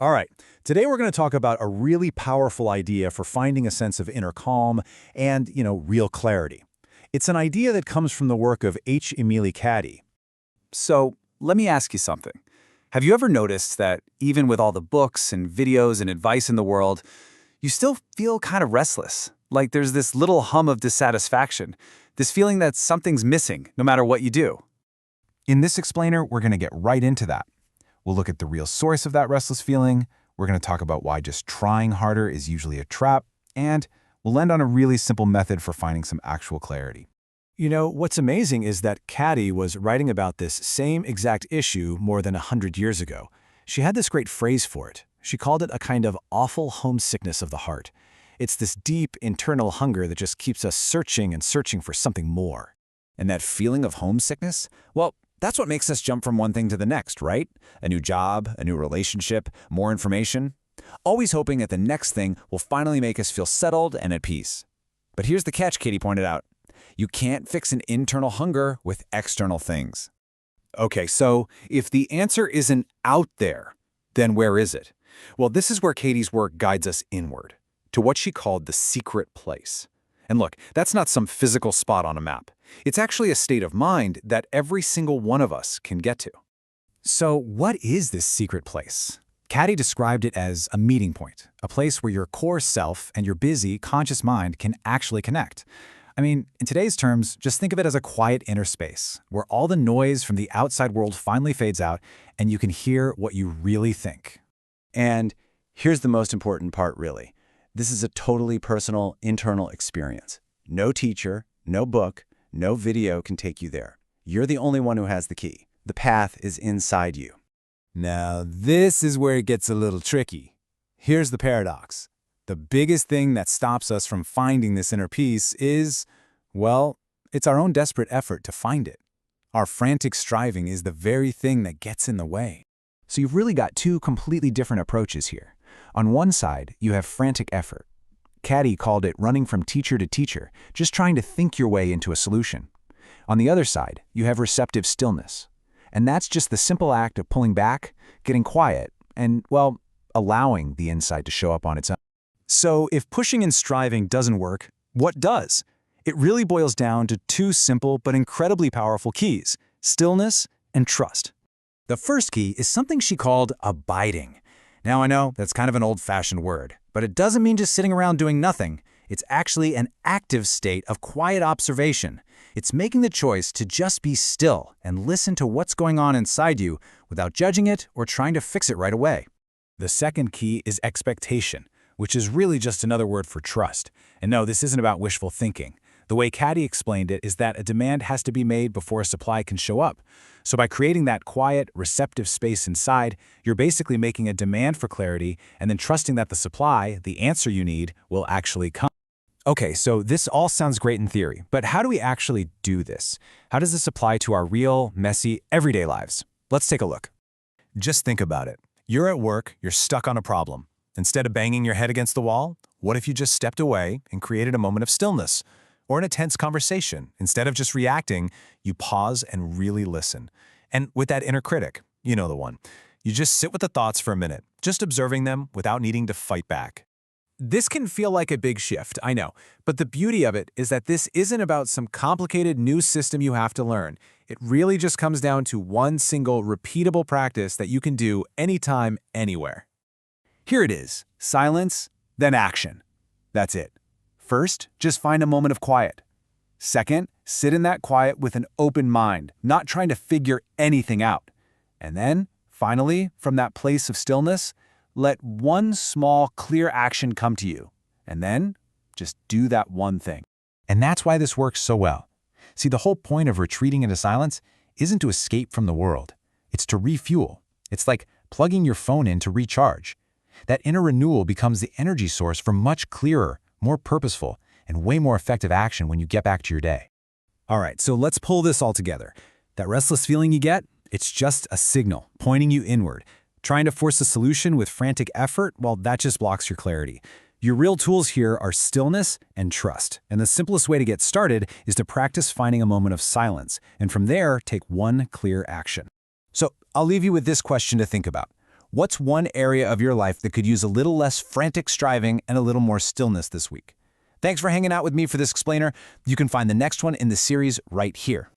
All right, today we're going to talk about a really powerful idea for finding a sense of inner calm and, real clarity. It's an idea that comes from the work of Emilie Cady. So, let me ask you something. Have you ever noticed that even with all the books and videos and advice in the world, you still feel kind of restless? Like there's this little hum of dissatisfaction, this feeling that something's missing no matter what you do. In this explainer, we're going to get right into that. We'll look at the real source of that restless feeling, we're going to talk about why just trying harder is usually a trap, and we'll end on a really simple method for finding some actual clarity. What's amazing is that Cady was writing about this same exact issue more than 100 years ago. She had this great phrase for it. She called it a kind of awful homesickness of the heart. It's this deep internal hunger that just keeps us searching and searching for something more. And that feeling of homesickness? Well, that's what makes us jump from one thing to the next, right? A new job, a new relationship, more information. Always hoping that the next thing will finally make us feel settled and at peace. But here's the catch Cady pointed out. You can't fix an internal hunger with external things. Okay, so if the answer isn't out there, then where is it? Well, this is where Cady's work guides us inward, to what she called the secret place. And look, that's not some physical spot on a map. It's actually a state of mind that every single one of us can get to. So what is this secret place? Cady described it as a meeting point, a place where your core self and your busy, conscious mind can actually connect. I mean, in today's terms, just think of it as a quiet inner space, where all the noise from the outside world finally fades out and you can hear what you really think. And here's the most important part, really. This is a totally personal, internal experience. No teacher, no book, no video can take you there. You're the only one who has the key. The path is inside you. Now, this is where it gets a little tricky. Here's the paradox. The biggest thing that stops us from finding this inner peace is, well, it's our own desperate effort to find it. Our frantic striving is the very thing that gets in the way. So you've really got two completely different approaches here. On one side, you have frantic effort. Cady called it running from teacher to teacher, just trying to think your way into a solution. On the other side, you have receptive stillness. And that's just the simple act of pulling back, getting quiet, and, well, allowing the insight to show up on its own. So if pushing and striving doesn't work, what does? It really boils down to two simple but incredibly powerful keys: stillness and trust. The first key is something she called abiding. Now, I know that's kind of an old-fashioned word, but it doesn't mean just sitting around doing nothing. It's actually an active state of quiet observation. It's making the choice to just be still and listen to what's going on inside you without judging it or trying to fix it right away. The second key is expectation, which is really just another word for trust. And no, this isn't about wishful thinking. The way Cady explained it is that a demand has to be made before a supply can show up. So by creating that quiet, receptive space inside, you're basically making a demand for clarity and then trusting that the supply, the answer you need, will actually come. Okay, so this all sounds great in theory, but how do we actually do this? How does this apply to our real, messy, everyday lives? Let's take a look. Just think about it. You're at work, you're stuck on a problem. Instead of banging your head against the wall, what if you just stepped away and created a moment of stillness? Or in a tense conversation, instead of just reacting, you pause and really listen. And with that inner critic, you know the one, you just sit with the thoughts for a minute, just observing them without needing to fight back. This can feel like a big shift, I know, but the beauty of it is that this isn't about some complicated new system you have to learn. It really just comes down to one single repeatable practice that you can do anytime, anywhere. Here it is: silence, then action. That's it. First, just find a moment of quiet. Second, sit in that quiet with an open mind, not trying to figure anything out. And then, finally, from that place of stillness, let one small, clear action come to you. And then, just do that one thing. And that's why this works so well. See, the whole point of retreating into silence isn't to escape from the world. It's to refuel. It's like plugging your phone in to recharge. That inner renewal becomes the energy source for much clearer, more purposeful, and way more effective action when you get back to your day. All right, so let's pull this all together. That restless feeling you get, it's just a signal pointing you inward. Trying to force a solution with frantic effort, well, that just blocks your clarity. Your real tools here are stillness and trust. And the simplest way to get started is to practice finding a moment of silence, and from there, take one clear action. So I'll leave you with this question to think about. What's one area of your life that could use a little less frantic striving and a little more stillness this week? Thanks for hanging out with me for this explainer. You can find the next one in the series right here.